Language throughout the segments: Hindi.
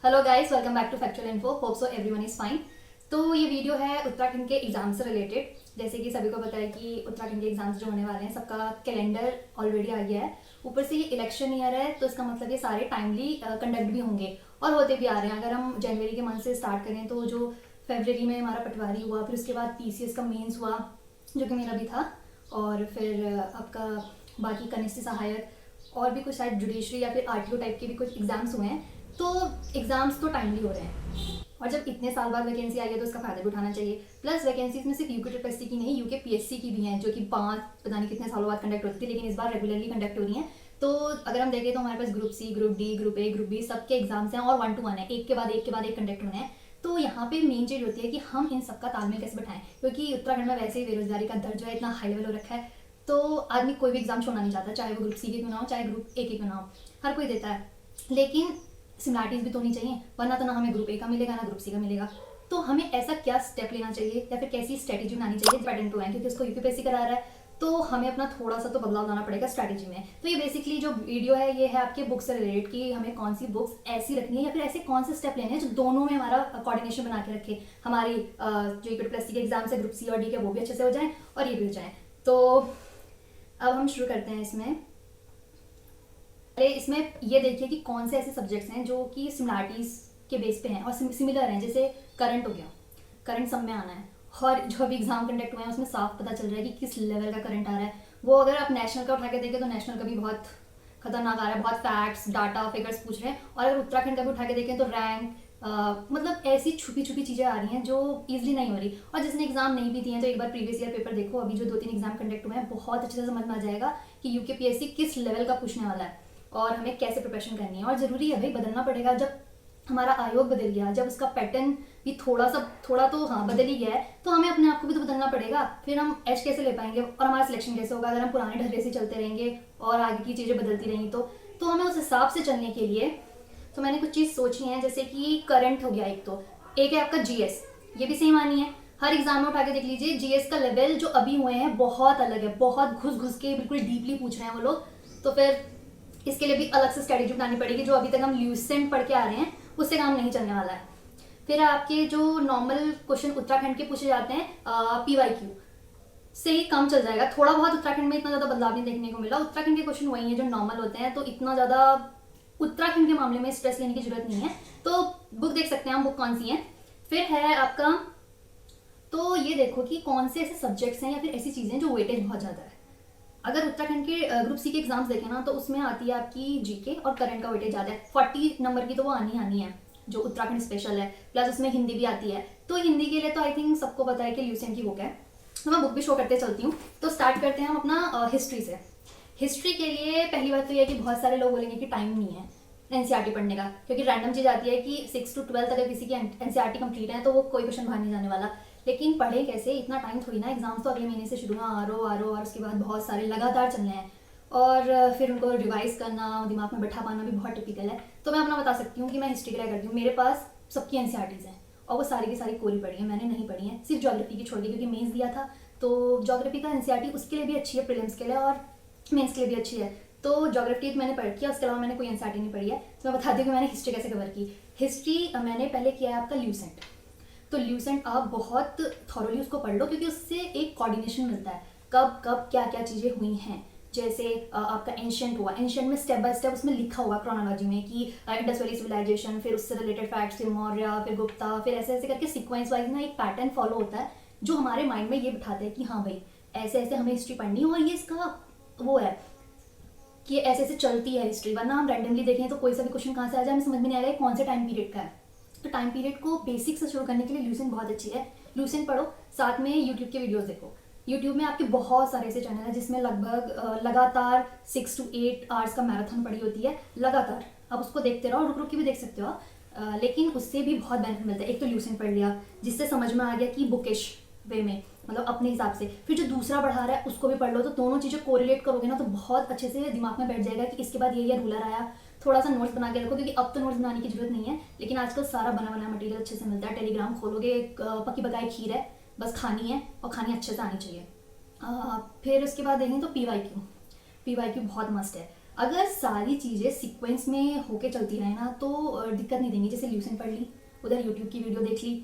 Hello guys, welcome back to factual info. Hope so everyone is fine. तो ये वीडियो है उत्तराखंड के एग्जाम से रिलेटेड। जैसे कि सभी को पता है कि उत्तराखंड के एग्जाम्स जो होने वाले हैं, सबका कैलेंडर ऑलरेडी आ गया है। ऊपर से ये इलेक्शन ईयर है, तो इसका मतलब ये सारे टाइमली कंडक्ट भी होंगे और होते भी आ रहे हैं। अगर हम जनवरी के मंथ से स्टार्ट करें तो जो फरवरी में हमारा पटवारी हुआ, फिर उसके बाद पीसीएस का मेंस हुआ जो कि मेरा भी था, और फिर आपका बाकी कनिष्ठ सहायक और भी कुछ शायद जुडिशरी या फिर आरटीओ टाइप के भी कुछ एग्जाम्स हुए हैं। तो एग्जाम्स तो टाइमली हो रहे हैं और जब इतने साल बाद वैकेंसी आई है तो इसका फायदा भी उठाना चाहिए। प्लस वैकेंसीज में सिर्फ यूके ट्रिपल की नहीं, यूके पीएससी की भी हैं जो कि 5 पता नहीं कितने सालों बाद कंडक्ट होती थी, लेकिन इस बार रेगुलरली कंडक्ट हो रही हैं। तो अगर हम देखें तो हमारे पास group C, group D, group A, group B सबके एग्जाम्स हैं और 1 to 1 है, एक के बाद एक के बाद एक कंडक्ट होने हैं। तो यहाँ पे मेन चीज होती है कि हम इन सबका तालमेल कैसे बैठाएं, क्योंकि उत्तराखंड में वैसे ही बेरोजगारी का दर जो है इतना हाई लेवल हो रखा है। तो आदमी कोई भी एग्जाम छोड़ना नहीं चाहता, चाहे वो ग्रुप सी के क्यों ना हो, चाहे ग्रुप ए के क्यों ना हो, हर कोई देता है। लेकिन सिमिलैरिटीज भी तो होनी चाहिए, वरना तो ना हमें ग्रुप ए का मिलेगा ना ग्रुप सी का मिलेगा। तो हमें ऐसा क्या स्टेप लेना चाहिए या फिर कैसी स्ट्रेटेजी बनानी चाहिए डिपेंडेंट टू है, क्योंकि उसको यूपीपीएससी करा रहा है तो हमें अपना थोड़ा सा तो बदलाव लाना पड़ेगा स्ट्रैटेजी में। तो ये बेसिकली जो वीडियो है ये है आपके बुक से रिलेटेड कि हमें कौन सी बुक्स ऐसी रखनी है या फिर ऐसे कौन से स्टेप लेने हैं जो दोनों में हमारा कोऑर्डिनेशन बना के रखे, हमारी जो यूपी प्लस के एग्जाम्स है ग्रुप सी और डी के वो भी अच्छे से हो जाए और ये भी हो जाए। तो अब हम शुरू करते हैं इसमें ये देखिए कि कौन से ऐसे सब्जेक्ट्स हैं जो कि सिमिलैरिटीज के बेस पे हैं और सिमिलर हैं। जैसे करंट हो गया, करंट सब में आना है और जो अभी एग्जाम कंडक्ट हुए हैं उसमें साफ पता चल रहा है कि किस लेवल का करंट आ रहा है। वो अगर आप नेशनल का उठा के देखें तो नेशनल का भी बहुत खतरनाक आ रहा है, बहुत फैक्ट्स डाटा फिगर्स पूछ रहे हैं। और अगर उत्तराखंड का भी उठा के देखें तो रैंक मतलब ऐसी छुपी छुपी चीज़ें आ रही हैं जो ईजिली नहीं हो रही। और जिसने एग्जाम नहीं भी दिए हैं तो एक बार प्रीवियस ईयर पेपर देखो, अभी जो 2-3 एग्जाम कंडक्ट हुए हैं बहुत अच्छे से समझ में आ जाएगा कि यूकेपीएससी किस लेवल का पूछने वाला है और हमें कैसे प्रिपरेशन करनी है। और ज़रूरी है भाई, बदलना पड़ेगा। जब हमारा आयोग बदल गया, जब उसका पैटर्न भी थोड़ा तो हाँ बदल ही गया है, तो हमें अपने आप को भी तो बदलना पड़ेगा। फिर हम एच कैसे ले पाएंगे और हमारा सिलेक्शन कैसे होगा अगर हम पुराने ढर्रे से चलते रहेंगे और आगे की चीज़ें बदलती रहेंगी। तो हमें उस हिसाब से चलने के लिए तो मैंने कुछ चीज़ सोची है। जैसे कि करंट हो गया, एक है आपका जीएस, ये भी सेम आनी है। हर एग्जाम में उठा के देख लीजिए, जीएस का लेवल जो अभी हुए हैं बहुत अलग है, बहुत घुस घुस के बिल्कुल डीपली पूछ रहे हैं वो लोग। तो फिर इसके लिए भी अलग से स्ट्रेटेजी बनानी पड़ेगी। जो अभी तक हम ल्यूसेंट पढ़ के आ रहे हैं उससे काम नहीं चलने वाला है। फिर आपके जो नॉर्मल क्वेश्चन उत्तराखंड के पूछे जाते हैं पीवाईक्यू से ही काम चल जाएगा। थोड़ा बहुत उत्तराखंड में इतना ज्यादा बदलाव नहीं देखने को मिला। उत्तराखंड के क्वेश्चन वही है जो नॉर्मल होते हैं, तो इतना ज्यादा उत्तराखंड के मामले में स्ट्रेस लेने की जरूरत नहीं है। तो बुक देख सकते हैं हम, बुक कौन सी है। फिर है आपका, तो ये देखो कि कौन से ऐसे सब्जेक्ट्स हैं या फिर ऐसी चीजें जो वेटेज बहुत ज्यादा है। अगर उत्तराखंड के ग्रुप सी के एग्जाम्स देखें ना तो उसमें आती है आपकी जीके और करंट का वेटेज ज्यादा है। 40 नंबर की तो वो आनी है जो उत्तराखंड स्पेशल है, प्लस उसमें हिंदी भी आती है। तो हिंदी के लिए तो आई थिंक सबको पता है कि ल्यूसेंट की बुक है, तो मैं बुक भी शो करते चलती हूँ। तो स्टार्ट करते हैं हम अपना हिस्ट्री से। हिस्ट्री के लिए पहली बात तो यह कि बहुत सारे लोग बोलेंगे कि टाइम नहीं है एनसीईआरटी पढ़ने का, क्योंकि रैंडम चीज आती है कि 6 to 12 अगर किसी की एनसीईआरटी कंप्लीट है तो वो कोई क्वेश्चन बाहर नहीं जाने वाला। लेकिन पढ़े कैसे, इतना टाइम थोड़ी ना, एग्जाम्स तो अगले महीने से शुरू हैं, आर ओ और उसके बाद बहुत सारे लगातार चलने हैं और फिर उनको रिवाइज करना, दिमाग में बैठा पाना भी बहुत टिपिकल है। तो मैं अपना बता सकती हूँ कि मैं हिस्ट्री के लिए करती हूँ। मेरे पास सबकी एनसीईआरटीज हैं और वो सारी की सारी कोरी पढ़ी है, मैंने नहीं पढ़ी है, सिर्फ ज्योग्राफी की छोड़ के, क्योंकि मेंस दिया था। तो ज्योग्राफी का एनसीईआरटी उसके लिए भी अच्छी है, प्रीलिम्स के लिए और मेंस के लिए भी अच्छी है। तो ज्योग्राफी मैंने पढ़ किया, उसके अलावा मैंने कोई एनसीईआरटी नहीं पढ़ी है। तो मैं बताती हूँ कि मैंने हिस्ट्री कैसे कवर की। हिस्ट्री मैंने पहले किया है आपका ल्यूसेंट। तो ल्यूसेंट आप बहुत थॉरोली उसको पढ़ लो, क्योंकि उससे एक कोऑर्डिनेशन मिलता है कब कब क्या क्या चीज़ें हुई हैं। जैसे आपका एंशियंट हुआ, एंशियंट में स्टेप बाय स्टेप उसमें लिखा हुआ क्रोनोलॉजी में कि इंडस वैली सिविलाइजेशन, फिर उससे रिलेटेड फैक्ट्स, फिर मौर्य, फिर गुप्ता, फिर ऐसे ऐसे करके सीक्वेंस वाइज ना एक पैटर्न फॉलो होता है जो हमारे माइंड में ये बिठाते हैं कि हाँ भाई ऐसे ऐसे हमें हिस्ट्री पढ़नी है। और ये इसका वो है कि ऐसे ऐसे चलती है हिस्ट्री, वरना हम रैंडमली देखें तो कोई सा भी क्वेश्चन कहाँ से आ जाए हमें समझ में नहीं आ रहा है कौन से टाइम पीरियड का है। तो टाइम पीरियड को बेसिक से शुरू करने के लिए ल्यूसेंट बहुत अच्छी है। ल्यूसेंट पढ़ो, साथ में यूट्यूब के वीडियोस देखो। यूट्यूब में आपके बहुत सारे ऐसे चैनल हैं जिसमें लगभग लगातार 6 to 8 आवर्स का मैराथन पड़ी होती है लगातार। आप उसको देखते रहो, रुक रुक के भी देख सकते हो लेकिन उससे भी बहुत बेनिफिट मिलता है। एक तो ल्यूसेंट पढ़ लिया जिससे समझ में आ गया कि बुकिश वे में, मतलब अपने हिसाब से। फिर जो दूसरा पढ़ा रहा है उसको भी पढ़ लो, तो दोनों चीज़ें कोरिलेट करोगे ना तो बहुत अच्छे से दिमाग में बैठ जाएगा कि इसके बाद ये रूलर आया। थोड़ा सा नोट्स बना के रखो, क्योंकि अब तो नोट्स बनाने की जरूरत नहीं है, लेकिन आजकल सारा बना बना मटेरियल अच्छे से मिलता है। टेलीग्राम खोलोगे, पकी पकाई खीर है, बस खानी है और खानी अच्छे से आनी चाहिए। फिर उसके बाद देखें तो पीवाईक्यू बहुत मस्त है। अगर सारी चीज़ें सीक्वेंस में होके चलती रहे ना तो दिक्कत नहीं देंगी। जैसे ल्यूसेंट पढ़ ली, उधर यूट्यूब की वीडियो देख ली,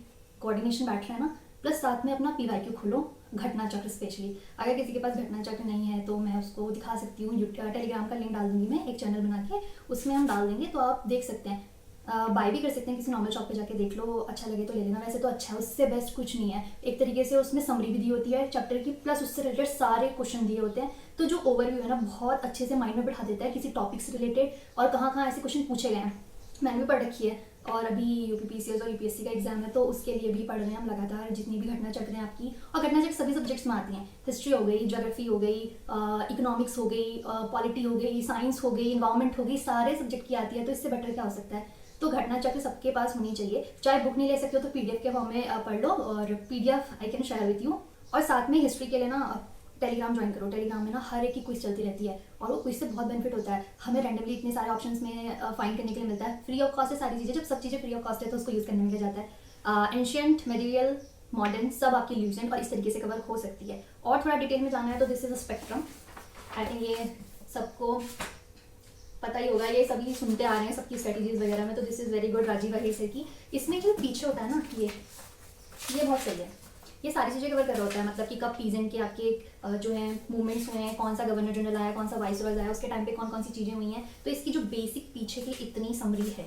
कोऑर्डिनेशन बैठ रहा है ना, प्लस साथ में अपना पीवाईक्यू खोलो, घटना चक्र स्पेशली। अगर किसी के पास घटना चक्र नहीं है तो मैं उसको दिखा सकती हूँ, टेलीग्राम का लिंक डाल दूंगी मैं, एक चैनल बना के उसमें हम डाल देंगे तो आप देख सकते हैं। बाय भी कर सकते हैं, किसी नॉर्मल शॉप पे जाके देख लो, अच्छा लगे तो ले लेना। वैसे तो अच्छा है, उससे बेस्ट कुछ नहीं है। एक तरीके से उसमें समरी भी दी होती है चैप्टर की, प्लस उससे रिलेटेड सारे क्वेश्चन दिए होते हैं, तो जो ओवरव्यू है ना बहुत अच्छे से माइंड में बिठा देता है किसी टॉपिक से रिलेटेड, और कहाँ कहाँ ऐसे क्वेश्चन पूछे गए हैं। मैंने भी पढ़ रखी है, और अभी यूपीपीसीएस और यूपीएससी का एग्जाम है तो उसके लिए भी पढ़ रहे हैं हम लगातार, जितनी भी घटना चक्र हैं आपकी। और घटना चक्र सभी सब्जेक्ट्स में आती हैं, हिस्ट्री हो गई, ज्योग्राफी हो गई, इकोनॉमिक्स हो गई, पॉलिटी हो गई, साइंस हो गई, इन्वायरमेंट हो गई, सारे सब्जेक्ट की आती है। तो इससे बेटर क्या हो सकता है। तो घटना चक्र सबके पास होनी चाहिए। चाहे बुक नहीं ले सकते हो तो पीडीएफ के फॉर्म में पढ़ लो, और PDF I can share with you. और साथ में हिस्ट्री के लिए ना टेलीग्राम ज्वाइन करो। टेलीग्राम में ना हर एक की क्विज चलती रहती है, और वो क्विज से बहुत बेनिफिट होता है। हमें रैंडमली इतने सारे ऑप्शंस में फाइंड करने के लिए मिलता है, फ्री ऑफ कॉस्ट है सारी चीज़ें। जब सब चीज़ें फ्री ऑफ कॉस्ट है तो उसको यूज़ करने में क्या जाता है। एंशियंट, मेडिवियल, मॉडर्न, सब आपकी ल्यूसेंट और इस तरीके से कवर हो सकती है। और थोड़ा डिटेल में जाना है तो this is a spectrum. I think ये सबको पता ही होगा, ये सभी सुनते आ रहे हैं सबकी स्ट्रेटजीज वगैरह में। तो this is very good Rajiv Ahir sir की। इसमें जो पीछे होता है ना ये बहुत सही है। ये सारी चीज़ें कवर कर रहा होता है, मतलब कि कब पीजेंट के आपके जो है मूवमेंट्स हुए हैं, कौन सा गवर्नर जनरल आया, कौन सा वाइसरॉय आया, उसके टाइम पे कौन कौन सी चीज़ें हुई हैं। तो इसकी जो बेसिक पीछे की इतनी समरी है,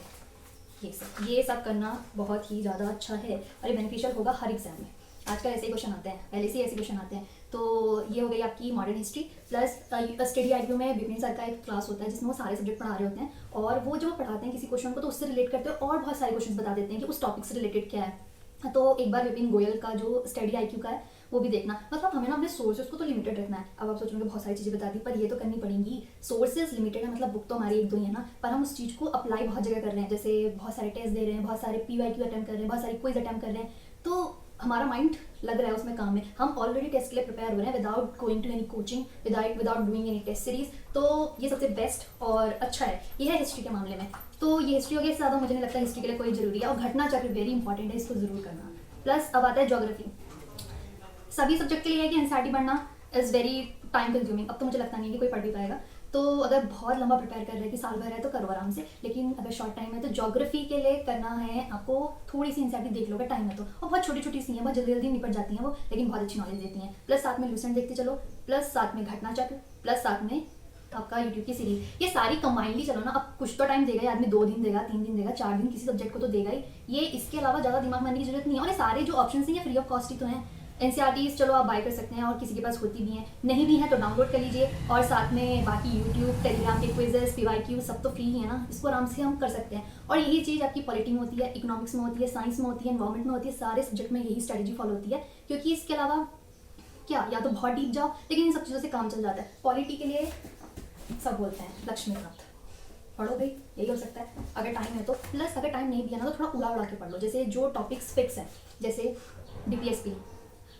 ये सब करना बहुत ही ज़्यादा अच्छा है, और ये बेनिफिशियल होगा हर एग्जाम में। आजकल ऐसे ही क्वेश्चन आते हैं, पहले से ऐसे क्वेश्चन आते हैं। तो ये हो गई आपकी modern history. Plus study IQ में विपिन सर का एक क्लास होता है जिसमें वो सारे सब्जेक्ट पढ़ा रहे होते हैं, और वो जो पढ़ाते हैं किसी क्वेश्चन को तो उससे रिलेट करते हैं और बहुत सारे क्वेश्चन बता देते हैं कि उस टॉपिक से रिलेटेड क्या है। तो एक बार विपिन गोयल का जो स्टडी आईक्यू का है वो भी देखना। मतलब हमें ना अपने सोर्सेज को तो लिमिटेड रखना है। अब आप सोचोगे बहुत सारी चीज़ें बता दी, पर ये तो करनी पड़ेंगी। सोर्सेज लिमिटेड है, मतलब बुक तो हमारी एक दो ही है ना, पर हम उस चीज़ को अप्लाई बहुत जगह कर रहे हैं। जैसे बहुत सारे टेस्ट दे रहे हैं, बहुत सारे पीवाईक्यू अटेम्प्ट कर रहे हैं, बहुत सारी क्विज अटेम्प्ट कर रहे हैं, तो हमारा माइंड लग रहा है उसमें काम में। हम ऑलरेडी टेस्ट के लिए प्रिपेयर हो रहे हैं without going to any coaching, without doing any test series. तो ये सबसे बेस्ट और अच्छा है, ये है हिस्ट्री के मामले में। तो ये हिस्ट्री हो गया, इससे ज़्यादा मुझे नहीं लगता हिस्ट्री के लिए कोई जरूरी है। और घटना चक्र वेरी इंपॉर्टेंट है, इसको जरूर करना। प्लस अब आता है ज्योग्राफी। सभी सब्जेक्ट के लिए है कि एनसीईआरटी पढ़ना इज़ वेरी टाइम कंज्यूमिंग। अब तो मुझे लगता नहीं कि कोई पढ़ भी पाएगा। तो अगर बहुत लंबा प्रिपेयर कर रहे हैं कि साल भर है तो करो आराम से, लेकिन अगर शॉर्ट टाइम है तो ज्योग्राफी के लिए करना है आपको, थोड़ी सी एनसीईआरटी देख लो अगर टाइम है तो। और बहुत छोटी छोटी सी हैं, बहुत जल्दी जल्दी निपट जाती हैं वो, लेकिन बहुत अच्छी नॉलेज देती हैं। प्लस साथ में ल्यूसेंट देखते चलो, प्लस साथ में घटना चक्र, प्लस साथ में आपका यूट्यूब की सीरीज। ये सारी कंबाइंडली चलो ना। अब कुछ तो टाइम देगा ही आदमी, 2 दिन देगा, 3 दिन देगा, 4 दिन, किसी सब्जेक्ट को तो देगा ही। ये इसके अलावा ज़्यादा दिमाग मारने की जरूरत नहीं है। और ये सारे जो ऑप्शन हैं ये फ्री ऑफ कॉस्ट ही तो हैं। एनसीईआरटीज़ चलो आप बाय कर सकते हैं, और किसी के पास होती भी हैं, नहीं भी है तो डाउनलोड कर लीजिए। और साथ में बाकी यूट्यूब, टेलीग्राम के क्विजेस, पीवाईक्यू सब तो फ्री ही है ना, इसको आराम से हम कर सकते हैं। और यही चीज़ आपकी पॉलिटी में होती है, इकोनॉमिक्स में होती है, साइंस में होती है, एनवायरमेंट में होती है, सारे सब्जेक्ट में यही स्ट्रेटेजी फॉलो होती है। क्योंकि इसके अलावा क्या, या तो बहुत डीप जाओ, लेकिन इन सब चीज़ों से काम चल जाता है। पॉलिटी के लिए सब बोलते हैं लक्ष्मीकांत पढ़ो भाई, यही हो सकता है अगर टाइम है तो। प्लस अगर टाइम नहीं भी है ना तो थोड़ा उड़ा उड़ा के पढ़ लो। जैसे जो टॉपिक्स फिक्स हैं, जैसे डीपीएसपी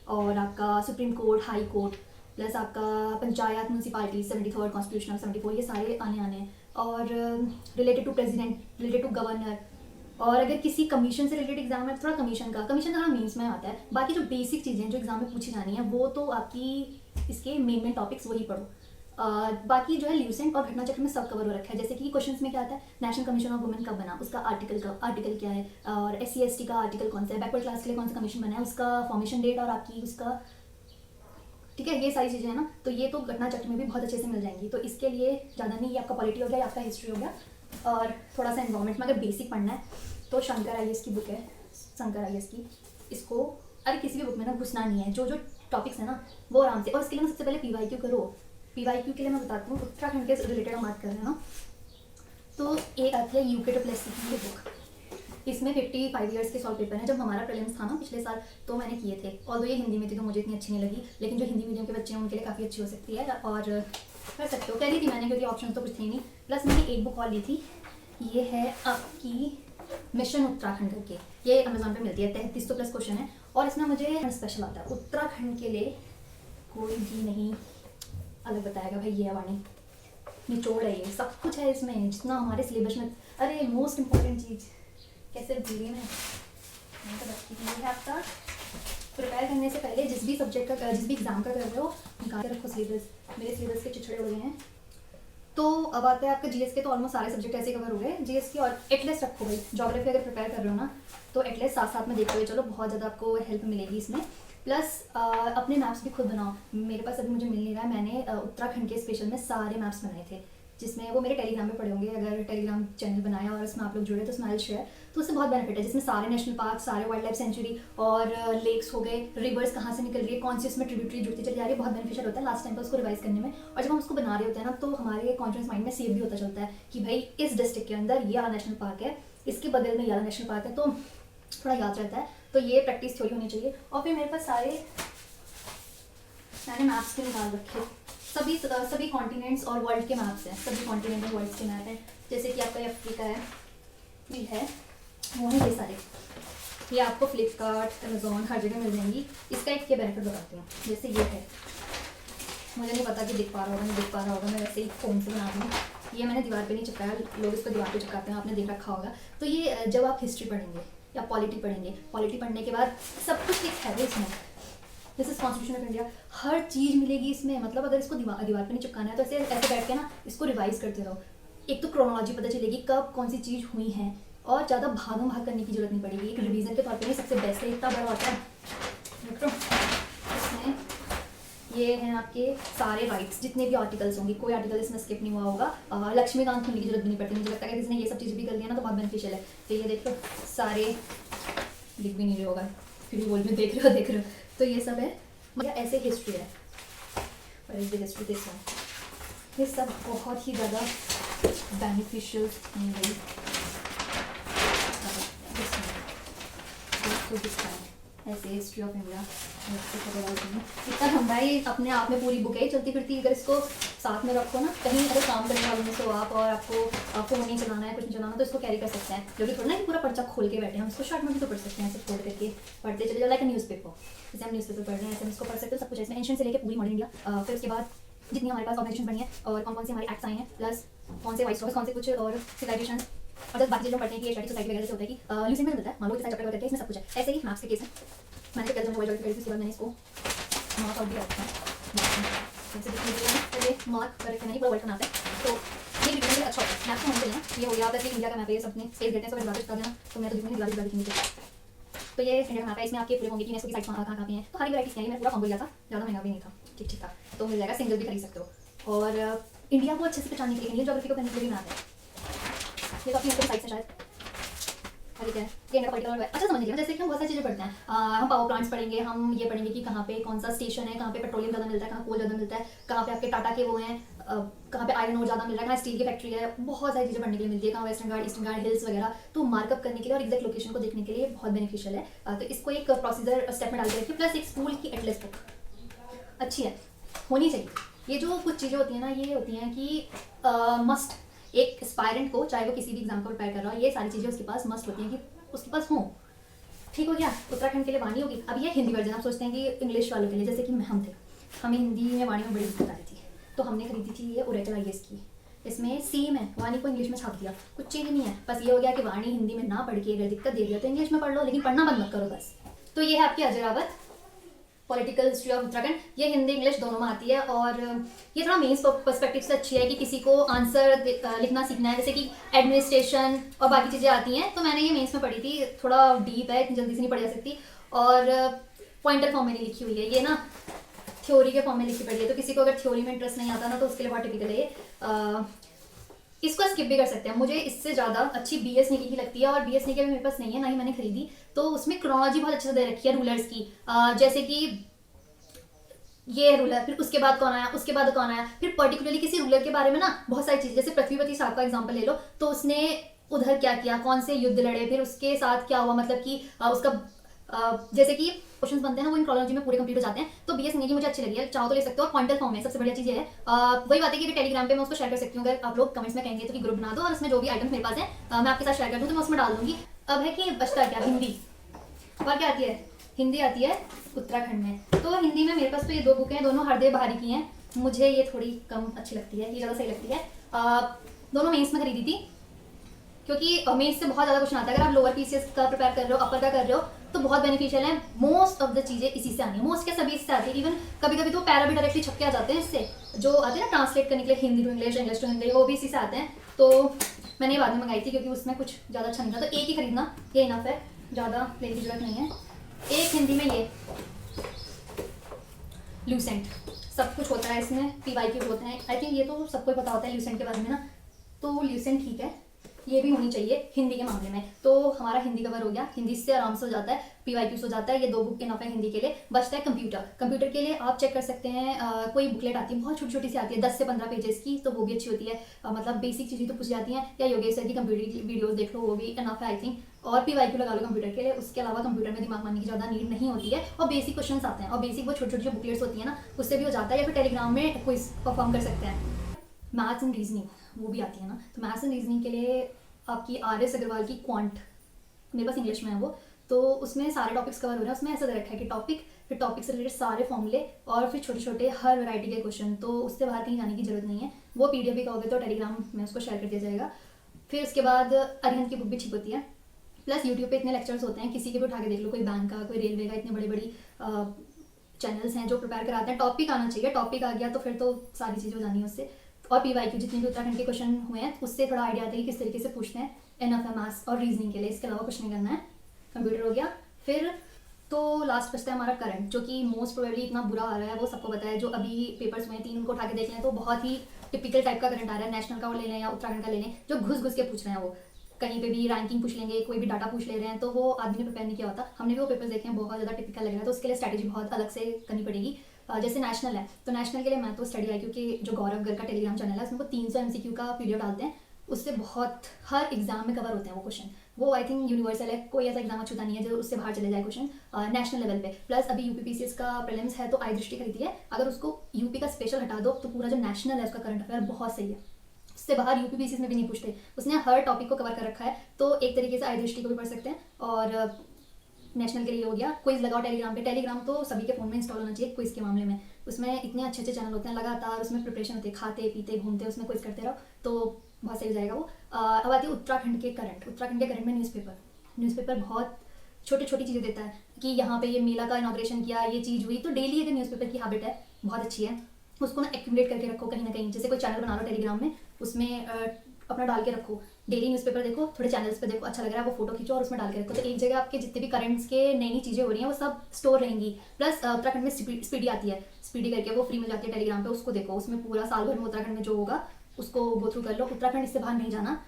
और आपका supreme court, high court, plus आपका पंचायत, म्यूनसिपालिटी, 73rd कॉन्स्टिट्यूशनल 74, ये सारे आने हैं। और related to president, related to governor. और अगर किसी कमीशन से रिलेटेड एग्जाम है, थोड़ा कमीशन का थोड़ा मीन्स में आता है। बाकी जो बेसिक चीज़ें जो एग्जाम में पूछी जानी है वो तो आपकी इसके मेन टॉपिक्स वही पढ़ो। बाकी जो है ल्यूसेंट और घटना चक्र में सब कवर हो रखा है। जैसे कि क्वेश्चंस में क्या आता है, नेशनल कमीशन ऑफ वुमेन कब बना, उसका आर्टिकल क्या है, और SC/ST का आर्टिकल कौन सा है, बैकवर्ड क्लास के लिए कौन सा कमीशन बना है, उसका फॉर्मेशन डेट और आपकी उसका, ठीक है, ये सारी चीज़ें हैं ना। तो ये तो घटना चक्र में भी बहुत अच्छे से मिल जाएंगी। तो इसके लिए ज़्यादा नहीं, ये आपका पॉलिटी हो गया, आपका हिस्ट्री हो गया, और थोड़ा सा एनवायरमेंट में अगर बेसिक पढ़ना है तो शंकर IAS की बुक है, शंकर IAS की। इसको अरे किसी भी बुक में ना घुसना नहीं है, जो जो टॉपिक्स है ना वो आराम से। और इसके लिए सबसे पहले पीवाईक्यू करो। पीवाईक्यू के लिए मैं बताती हूँ, उत्तराखंड के रिलेटेड हम बात कर रहे हैं ना, तो एक आती है UK+CP की बुक। इसमें 55 ईयर्स के सॉल्व पेपर हैं। जब हमारा प्रीलिम्स था ना पिछले साल तो मैंने किए थे, और ये हिंदी में थी तो मुझे इतनी अच्छी नहीं लगी, लेकिन जो हिंदी मीडियम के बच्चे हैं उनके लिए काफ़ी अच्छी हो सकती है, और कर सकते हो। कह रही थी मैंने, क्योंकि ऑप्शन तो कुछ थे नहीं। प्लस मैंने एक बुक और ली थी, ये है आपकी मिशन उत्तराखंड करके, ये अमेजोन पे मिलती है। 3300 प्लस क्वेश्चन है, और इसमें मुझे स्पेशल आता है उत्तराखंड के लिए कोई भी नहीं अलग बताएगा भाई, ये वाणी निचोड़ है, ये सब कुछ है इसमें जितना हमारे सिलेबस में। अरे मोस्ट इम्पॉर्टेंट चीज़ कैसे भूल गई मैं तो बच्ची ये है आपका, प्रिपेयर करने से पहले जिस भी सब्जेक्ट का, जिस भी एग्जाम का कर रहे हो, निकाल के रखो सिलेबस। मेरे सिलेबस के चिछड़े हो गए हैं, तो अब आता है आपका जीएस के, तो ऑलमोस्ट सारे सब्जेक्ट ऐसे कवर हो गए जीएस की। और एटलीस्ट रखो भाई, ज्योग्राफी अगर प्रिपेयर कर रहे हो ना तो एटलीस्ट साथ साथ में देखते हुए चलो, बहुत ज़्यादा आपको हेल्प मिलेगी इसमें। प्लस अपने मैप्स भी खुद बनाओ। मेरे पास अभी मुझे मिल नहीं रहा है, मैंने उत्तराखंड के स्पेशल में सारे मैप्स बनाए थे, जिसमें वो मेरे टेलीग्राम पे पड़े होंगे, अगर टेलीग्राम चैनल बनाया और उसमें आप लोग जुड़े तो उसमें आई शेयर, तो उससे बहुत बेनिफिट है, जिसमें सारे नेशनल पार्क, सारे वाइल्ड लाइफ सेंचुरी और लेक्स हो गए, रिवर्स कहाँ से निकल रही है, कौन सी उसमें ट्रिब्यूटरी जुड़ती चली जा रही है, बहुत बेनिफिशियल होता है लास्ट टाइम पर उसको रिवाइज करने में। और जब हम उसको बना रहे होते हैं ना तो हमारे कॉन्शियस माइंड में सेव भी होता चलता है कि भाई इस डिस्ट्रिक्ट के अंदर ये वाला नेशनल पार्क है, इसके बगल में ये वाला नेशनल पार्क है, तो थोड़ा याद रहता है। तो ये प्रैक्टिस थोड़ी होनी चाहिए। और फिर मेरे पास सारे मैंने मैप्स भी निकाल रखे, सभी कॉन्टिनेंट्स और वर्ल्ड के मैप्स हैं, सभी कॉन्टिनेंट और वर्ल्ड के मैप हैं। जैसे कि आपका अफ्रीका है, भी है, वो है ये सारे, ये आपको फ्लिपकार्ट, अमेजोन हर जगह मिल जाएंगी। इसका एक क्या बेनिफिट बताती हूँ। जैसे ये है, मुझे नहीं पता कि दिख पा रहा होगा नहीं दिख पा रहा होगा, मैं वैसे ही फ़ोन से बना दूँ। ये मैंने दीवार पे नहीं चिपकाया, लोग इसको दीवार पे चिपकाते हैं, आपने देख रखा होगा। तो ये जब आप हिस्ट्री पढ़ेंगे या पॉलिटी पढ़ेंगे, पॉलिटी पढ़ने के बाद सब कुछ एक है इसमें, this is constitution of India, हर चीज़ मिलेगी इसमें। मतलब अगर इसको दीवार पे नहीं चिपकाना है तो ऐसे ऐसे बैठ के ना इसको रिवाइज करते रहो। एक तो क्रोनोलॉजी पता चलेगी कब कौन सी चीज़ हुई है, और ज़्यादा भागम भाग करने की जरूरत नहीं पड़ेगी। एक रिवीजन के तौर पे नहीं, सबसे बेस्ट है, इतना बड़ा होता है। देखो इसमें ये हैं आपके सारे राइट्स, जितने भी आर्टिकल्स होंगे, कोई आर्टिकल इसमें स्किप नहीं हुआ होगा। लक्ष्मीकांत खुलने की जरूरत भी नहीं पड़ती, मुझे लगता है कि किसी ने ये सब चीज़ भी कर लिया ना तो बहुत बेनिफिशियल है। तो ये देखो सारे दिख भी नहीं रहे होगा, फिर भी बोल में देख रहे हो, तो ये सब है। मतलब ऐसे हिस्ट्री है, और इस हिस्ट्री दिस वन, ये सब बहुत ही ज़्यादा बेनिफिशियल है। ऐसे हिस्ट्री ऑफ इंडिया इतना लंबा ही अपने आप में पूरी बुक है चलती फिरती। अगर इसको साथ में रखो ना, कहीं अगर काम करने वालों में से हो आप और आपको फ़ोन नहीं चलाना है, कुछ नहीं चलाना, तो इसको कैरी कर सकते हैं। जो कि थोड़ा ना कि पूरा पर्चा खोल के बैठे हैं, हम इसको शॉर्ट में भी तो पढ़ सकते हैं, ऐसे खोल करके पढ़ते चले जाओ, लाइक न्यूज़ पेपर। जैसे हम न्यूज़ पेपर पढ़ रहे हैं ऐसे हम इसको पढ़ सकते हो। सब कुछ इसमें एंशिएंट से लेकर पूरी मॉडर्न इंडिया, फिर उसके बाद जितनी हमारे पास ऑर्गेनाइजेशन बनी है और कौन कौन से हमारे एक्ट्स आए हैं, प्लस कौन से वाइसरॉयज, कौन से कुछ और सिविलाइजेशन, और जब बाकी चीज़ें पढ़ते हैं कि एशियाटिक सोसाइटी वगैरह से होता है कि ल्यूसियन में मिलता है, मान लो चैप्टर करके इसमें सब कुछ है। ऐसे ही मैथ्स के केस है, मैंने कल जब वर्ल्ड करी थी उसके बाद मैंने इसको मार्क आउट भी रखा है, जैसे दिखने के लिए पहले मार्क कर रखना ही पूरा वर्ल्ड का मैप है। तो ये भी दिखने के लिए अच्छा होता है। मैप को हम चलें, ये हो गया प्लस इंडिया का मैप है, ये सब स्पेस देते हैं, सब दिखा देना, तो मैं तो दिखने दिखा दिखनी। तो ये इंडिया का मैप है, इसमें आपके पूरे होंगे कि यूनेस्को की साइट्स कहाँ कहाँ हैं, तो सारी वैराइटीज़ हैं। मैं पूरा कॉम्बो लिया था, ज़्यादा महंगा भी नहीं था, ठीक ठीक था, तो मिल जाएगा, सिंगल भी खरीद सकते हो। और इंडिया को अच्छे से पहचानने के लिए, इंडियन ज्योग्राफी को पहनने के लिए भी मैप है, ये काफ़ी साइट्स है शायद, ठीक है। ये इंडिया पॉलिटिकल अच्छा समझ लीजिए। जैसे कि हम बहुत सारी चीज़ें पढ़ते हैं, हम पावर प्लांट्स पढ़ेंगे, हम ये पढ़ेंगे कि कहाँ पे कौन सा स्टेशन है, कहाँ पे पेट्रोलियम ज़्यादा मिलता है, कहाँ कोल ज़्यादा मिलता है, कहाँ पे आपके टाटा के वो हैं, कहाँ पे आयरन और ज़्यादा मिल रहा है, कहाँ स्टील की फैक्ट्री है, बहुत सारी चीज़ें पढ़ने के लिए मिलती है, कहाँ वेस्टर्न घाट, ईस्टर्न घाट, हिल्स वगैरह। तो मार्कअप करने के लिए और एग्जैक्ट लोकेशन को देखने के लिए बहुत बेनिफिशियल है। तो इसको एक प्रोसीजर स्टेप में डाल के रखिए, प्लस एक स्कूल की एटलस बुक अच्छी है, होनी चाहिए। ये जो कुछ चीज़ें होती हैं ना, ये होती हैं कि मस्ट, एक एस्पायरेंट को, चाहे वो किसी भी एग्जाम को प्रिपेयर कर रहा हो, ये सारी चीज़ें उसके पास मस्ट होती हैं कि उसके पास हो। ठीक हो गया, उत्तराखंड के लिए वाणी होगी। अब ये हिंदी वर्जन, आप सोचते हैं कि इंग्लिश वालों के लिए, जैसे कि हम थे, हमें हिंदी में वाणी में बड़ी दिक्कत आ रही थी, तो हमने खरीदी थी ये ओरेकल IAS की। इसमें सेम है, वाणी को इंग्लिश में छाप दिया, कुछ चेंज नहीं है, बस ये हो गया कि वाणी हिंदी में ना पढ़ के अगर दिक्कत दे दिया तो इंग्लिश में पढ़ लो, लेकिन पढ़ना बंद मत करो बस। तो ये है आपकी Ajay Rawat political history of Uttarakhand. ये हिंदी इंग्लिश दोनों में आती है, और ये थोड़ा मेंस पर्सपेक्टिव से अच्छी है कि किसी को आंसर लिखना सीखना है, जैसे कि एडमिनिस्ट्रेशन और बाकी चीज़ें आती हैं, तो मैंने ये मेंस में पढ़ी थी, थोड़ा डीप है, इतनी जल्दी से नहीं पढ़ी जा सकती, और पॉइंटर फॉर्म में नहीं लिखी हुई है, ये ना थ्योरी के फॉर्म में लिखी पड़ी है। तो किसी को अगर थ्योरी में इंटरेस्ट नहीं आता ना, तो उसके लिए बहुत टिपिकल है ये। इसको स्किप भी कर सकते हैं। मुझे इससे ज़्यादा अच्छी BS निकी की लगती है, और BS निकी अभी मेरे पास नहीं है, ना ही मैंने खरीदी, तो उसमें क्रोनोलॉजी बहुत अच्छे से दे रखी है रूलर्स की, जैसे कि ये रूलर, फिर उसके बाद कौन आया, उसके बाद कौन आया, फिर पर्टिकुलरली किसी रूलर के बारे में ना बहुत सारी चीज़, जैसे पृथ्वीपति साहब का एग्जाम्पल ले लो, तो उसने उधर क्या किया, कौन से युद्ध लड़े, फिर उसके साथ क्या हुआ, मतलब कि उसका जैसे कि क्वेश्चंस बनते हैं ना, वो इन क्रोनोलॉजी में पूरे कंप्लीट हो जाते हैं। तो BS निकी मुझे अच्छी लगी है, चाहो तो ले सकते हो, और पॉइंटर फॉर्म में सबसे बढ़िया चीज़ है। वही बात है कि टेलीग्राम पे मैं उसको शेयर कर सकती हूँ, अगर आप लोग कमेंट्स में कहेंगे तो कि ग्रुप बना दो, और उसमें जो भी आइटम्स मेरे पास है मैं आपके साथ शेयर कर दूँ, तो मैं उसमें डाल दूँगी। अब है कि बचता क्या, हिंदी, और क्या आती है, हिंदी आती है उत्तराखंड में। तो हिंदी में मेरे पास तो ये 2 बुकें हैं, दोनों हरदेव बहारी की हैं, मुझे ये थोड़ी कम अच्छी लगती है, ये ज़्यादा सही लगती है। दोनों मेंस में खरीदी थी, क्योंकि मेंस से बहुत ज़्यादा क्वेश्चन आता है। अगर आप लोअर पीसीएस का प्रिपेयर कर रहे हो, अपर का कर रहे हो, तो बहुत बेनिफिशियल है। मोस्ट ऑफ द चीज़ें इसी से आनी है, मोस्ट क्या सभी इससे आती है। इवन कभी कभी तो पैरा भी डायरेक्टली छप के आ जाते हैं इससे, जो आते हैं ना ट्रांसलेट करने के लिए Hindi to English, English to Hindi, वो भी इसी से आते हैं। तो मैंने ये बाद में मंगाई थी क्योंकि उसमें कुछ ज़्यादा अच्छा नहीं था, तो एक ही खरीदना ये इनफ है, ज़्यादा लेने की जरूरत नहीं है। एक हिंदी में ये ल्यूसेंट, सब कुछ होता है इसमें, PYQ होते हैं। आई थिंक ये तो सबको ही पता होता है ल्यूसेंट के बारे में ना, तो ल्यूसेंट ठीक है, ये भी होनी चाहिए हिंदी के मामले में। तो हमारा हिंदी कवर हो गया, हिंदी से आराम से हो जाता है, PYQ हो जाता है, ये 2 बुक इनफ है हिंदी के लिए। बचता है कंप्यूटर। कंप्यूटर के लिए आप चेक कर सकते हैं, कोई बुकलेट आती है बहुत छोटी छोटी सी आती है 10 से 15 पेजेस की, तो वो भी अच्छी होती है। मतलब बेसिक चीज़ें तो पूछ जाती हैं, या योगेश सर की कंप्यूटर की वीडियोस देख लो, वो भी इनफ है आई थिंक। और PYQ लगा लो कंप्यूटर के लिए, उसके अलावा कंप्यूटर में दिमाग मारने की ज़्यादा नीड नहीं होती है, और बेसिक क्वेश्चन आते हैं, और बेसिक वो छोटी छोटी जो बुकलेट्स होती है ना, उससे भी हो जाता है। या फिर टेलीग्राम में क्विज परफॉर्म कर सकते हैं। मैथ्स एंड रीजनिंग वो भी आती है ना, तो मैथ्स एंड रीजनिंग के लिए आपकी RS अग्रवाल की क्वांट, मेरे पास इंग्लिश में है वो, तो उसमें सारे टॉपिक्स कवर हो रहे हैं। उसमें ऐसा दे रखा है कि टॉपिक, फिर टॉपिक से रिलेटेड सारे फॉर्मूले, और फिर छोटे छोटे हर वैरायटी के क्वेश्चन, तो उससे बाहर कहीं जाने की जरूरत नहीं है। वो PDF भी कहोगे तो टेलीग्राम में उसको शेयर कर दिया जाएगा। फिर उसके बाद अरिहंत की बुक भी ठीक होती है। प्लस यूट्यूब पे इतने लेक्चर्स होते हैं, किसी के भी उठा के देख लो, कोई बैंक का, कोई रेलवे का, इतने बड़ी बड़ी चैनल्स हैं जो प्रिपेयर कराते हैं। टॉपिक आना चाहिए, टॉपिक आ गया तो फिर तो सारी चीज़ें हो जानी है उससे। और PYQ जितने भी उत्तराखंड के क्वेश्चन हुए हैं, उससे थोड़ा आइडिया आता है कि किस तरीके से पूछते हैं। इनफ है मैथ्स और रीजनिंग के लिए, इसके अलावा कुछ नहीं करना है। कंप्यूटर हो गया। फिर तो लास्ट बचता है हमारा करंट, जो कि मोस्ट प्रोबेबली इतना बुरा आ रहा है, वो सबको पता है। जो अभी पेपर्स हुए हैं 3, उनको उठा के देख लें तो बहुत ही टिपिकल टाइप का करंट आ रहा है। नेशनल का वो ले लें या उत्तराखंड का ले लें, जो घुस घुस के पूछ रहे हैं, वो कहीं पे भी रैंकिंग पूछ लेंगे, कोई भी डाटा पूछ ले रहे हैं, तो वो आदमी ने प्रिपेयर नहीं किया होता। हमने भी वो पेपर्स देखे हैं, बहुत ज़्यादा टिपिकल लग रहा है, तो उसके लिए स्ट्रैटेजी बहुत अलग से करनी पड़ेगी। जैसे नेशनल है, तो नेशनल के लिए मैं तो स्टडी आई, क्योंकि जो गौरव गर्ग का टेलीग्राम चैनल है उसमें वो 300 MCQ का PDF डालते हैं, उससे बहुत हर एग्जाम में कवर होते हैं वो क्वेश्चन। वो आई थिंक यूनिवर्सल है, कोई ऐसा एग्जाम अछूता नहीं है जो उससे बाहर चले जाए क्वेश्चन नेशनल लेवल पे। प्लस अभी UPPCS का प्रीलिम्स है, तो आई दृष्टि खरीदी है, अगर उसको यूपी का स्पेशल हटा दो तो पूरा जो नेशनल है उसका करंट अफेयर बहुत सही है। उससे बाहर UPPCS में भी नहीं पूछते, उसने हर टॉपिक को कवर कर रखा है, तो एक तरीके से आई दृष्टि को भी पढ़ सकते हैं। और नेशनल के लिए हो गया। क्विज लगाओ टेलीग्राम पे, टेलीग्राम तो सभी के फ़ोन में इंस्टॉल होना चाहिए क्विज के मामले में। उसमें इतने अच्छे अच्छे चैनल होते हैं, लगातार उसमें प्रिपरेशन होती है, खाते पीते घूमते उसमें क्विज करते रहो, तो बहुत सही हो जाएगा वो। अब आती है उत्तराखंड के करंट। उत्तराखंड के करंट में न्यूज़पेपर बहुत छोटी छोटी चीज़ें देता है कि यहाँ पे ये मेला का इनॉग्रेशन किया, ये चीज़ हुई, तो डेली अगर न्यूज़पेपर की हैबिट है, बहुत अच्छी है, उसको ना एक्यूमुलेट करके रखो कहीं ना कहीं। जैसे कोई चैनल बना लो टेलीग्राम में, उसमें अपना डाल के रखो, डेली न्यूज़पेपर देखो, थोड़े चैनल्स पे देखो, अच्छा लग रहा है वो फोटो खींचो और उसमें डाल के रखो, तो एक जगह आपके जितने भी करंट्स के नई नई चीज़ें हो रही हैं वो सब स्टोर रहेंगी। प्लस उत्तराखंड में स्पीडी आती है, स्पीडी करके वो फ्री मिल जाती है टेलीग्राम पे, उसको देखो, उसमें पूरा साल भर में उत्तराखंड में जो होगा उसको गो थ्रू कर लो। उत्तराखंड इससे बाहर नहीं जाना,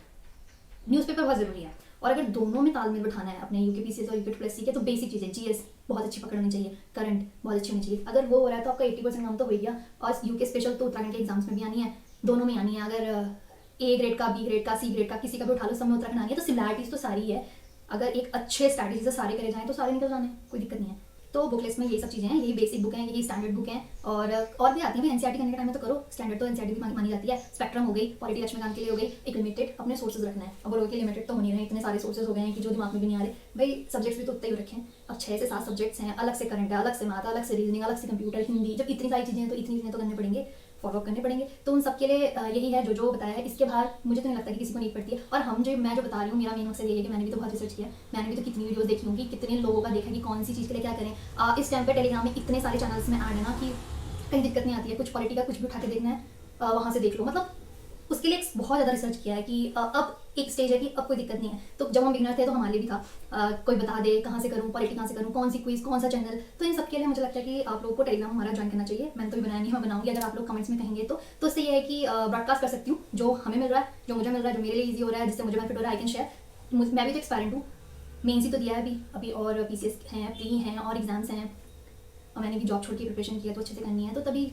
न्यूज़पेपर बहुत ज़रूरी है। और अगर दोनों में तालमेल बिठाना है अपने UPPCS और UPPSC के, तो बेसिक चीज़ें GS बहुत अच्छी पकड़ होनी चाहिए, करंट बहुत अच्छी होनी चाहिए। अगर वो हो रहा है तो आपका 80% काम तो हो गया। और UK स्पेशल तो उत्तराखंड के एग्जाम्स में भी आनी है, दोनों में आनी है। अगर A ग्रेड का, B ग्रेड का, C ग्रेड का, किसी का भी उठा लो, सब में उत्तराखंड आनी है, तो सिमिलैरिटीज तो सारी है। अगर एक अच्छे स्ट्रैटेजी से सारे करे जाएँ तो सारे निकल जाने, कोई दिक्कत नहीं है। तो बुक लिस्ट में यही सब चीज़ें हैं, यही बेसिक बुक हैं, यही स्टैंडर्ड बुक हैं, और भी आती हैं। NCERT करने के टाइम में तो करो, स्टैंडर्ड तो NCERT भी मानी जाती है। स्पेक्ट्रम हो गई, पॉलिटी लक्ष्मीकांत के लिए हो गई। एक लिमिटेड अपने सोर्सेज रखना है। अब बोलोगे कि लिमिटेड तो हो नहीं रहे, इतने सारे सोर्सेज हो गए हैं कि जो दिमाग में भी नहीं आ रहे। भाई सब्जेक्ट्स भी तो उतने ही रखे हैं, अब 6 से 7 सब्जेक्ट्स हैं, अलग से करंट है, अलग से मैथ, अलग से रीजनिंग, अलग से कंप्यूटर, हिंदी, जब इतनी सारी चीज़ें हैं तो इतनी चीज़ें तो करने पड़ेंगे, फॉलो करने पड़ेंगे। तो उन सबके लिए यही है जो बताया है। इसके बाहर मुझे तो नहीं लगता कि किसी को नहीं पड़ती है। और मैं जो बता रही हूँ, मेरा मेन मकसद यही है कि मैंने भी तो बहुत रिसर्च किया, मैंने भी तो कितनी वीडियोस देखी होंगी, कितने लोगों का देखा कि कौन सी चीज़ के लिए क्या करें। इस टाइम पे टेलीग्राम में इतने सारे चैनल्स में ऐड है ना कि कहीं दिक्कत नहीं आती है। कुछ पॉलिटी का कुछ भी उठा के देखना है, वहाँ से देख लो। मतलब उसके लिए बहुत ज़्यादा रिसर्च किया है कि अब एक स्टेज है कि अब कोई दिक्कत नहीं है। तो जब हम बिगनर थे तो हमारे लिए भी था कोई बता दे कहाँ से करूँ, पॉलिटी कहाँ से करूँ, कौन सी क्विज, कौन सा चैनल। तो इन सब के लिए मुझे लगता है कि आप लोगों को टेलीग्राम हमारा ज्वाइन करना चाहिए। मैंने तो भी बनाया नहीं, मैं बनाऊंगी अगर आप लोग कमेंट्स में कहेंगे तो इससे ये है कि ब्रॉडकास्ट कर सकती हूँ जो हमें मिल रहा है, जो मुझे मिल रहा है, जो मेरे लिए ईजी हो रहा है, जिससे मुझे बेनिफिट हो रहा है, आई कैन शेयर। मैं भी तो एक्सपेरेंट हूँ, मेंस ही तो दिया है अभी और PCS हैं, प्री हैं और एग्जाम्स हैं, और मैंने भी जॉब छोड़ के प्रिपरेशन किया तो अच्छे से करनी है, तो तभी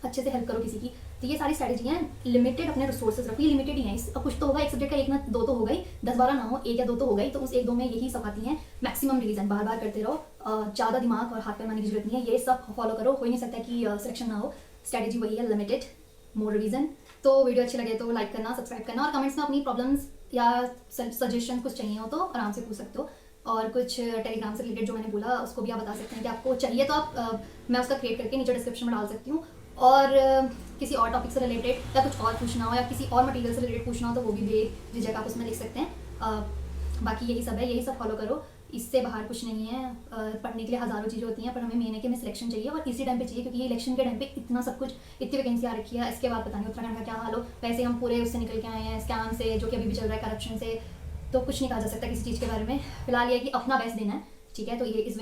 अच्छे से हेल्प करो किसी की। तो ये सारी स्ट्रैटेजी हैं। लिमिटेड अपने रिसोर्सेज रखो, ये लिमिटेड ही है। अब कुछ तो होगा, एक सब्जेक्ट का 1 ना 2 तो हो गई, 10-12 ना हो, 1 या 2 तो हो गई, तो उस 1-2 में यही सब आती हैं। मैक्सिमम रिवीजन बार बार करते रहो, ज़्यादा दिमाग और हाथ पैर मारने की जरूरत नहीं है, ये सब फॉलो करो। हो ही नहीं सकता कि सिलेक्शन ना हो। स्ट्रैटेजी वही है, लिमिटेड, मोर रिवीजन। तो वीडियो अच्छी लगे तो लाइक करना, सब्सक्राइब करना, और कमेंट्स में अपनी प्रॉब्लम्स या सजेशन कुछ चाहिए हो तो आराम से पूछ सकते हो। और कुछ टेलीग्राम से रिलेटेड जो मैंने बोला उसको भी आप बता सकते हैं कि आपको चाहिए, तो आप मैं उसका क्रिएट करके नीचे डिस्क्रिप्शन में डाल सकती हूँ। और किसी और टॉपिक से रिलेटेड या कुछ और पूछना हो या किसी और मटेरियल से रिलेटेड पूछना हो तो वो भी बेझिझक आप उसमें लिख सकते हैं। बाकी यही सब है, यही सब फॉलो करो, इससे बाहर कुछ नहीं है। पढ़ने के लिए हज़ारों चीज़ें होती हैं, पर हमें मेन है कि हमें सिलेक्शन चाहिए और इसी टाइम पे चाहिए, क्योंकि ये इलेक्शन के टाइम पे इतना सब कुछ, इतनी वैकेंसी आ रखी है, इसके बाद पता नहीं उत्तराखंड का क्या हाल हो। वैसे हम पूरे उससे निकल के आए हैं, स्कैम से, जो कि अभी भी चल रहा है, करप्शन से, तो कुछ नहीं कहा जा सकता किसी चीज़ के बारे में। फिलहाल ये है कि अपना बेस्ट देना है, ठीक है। तो ये इस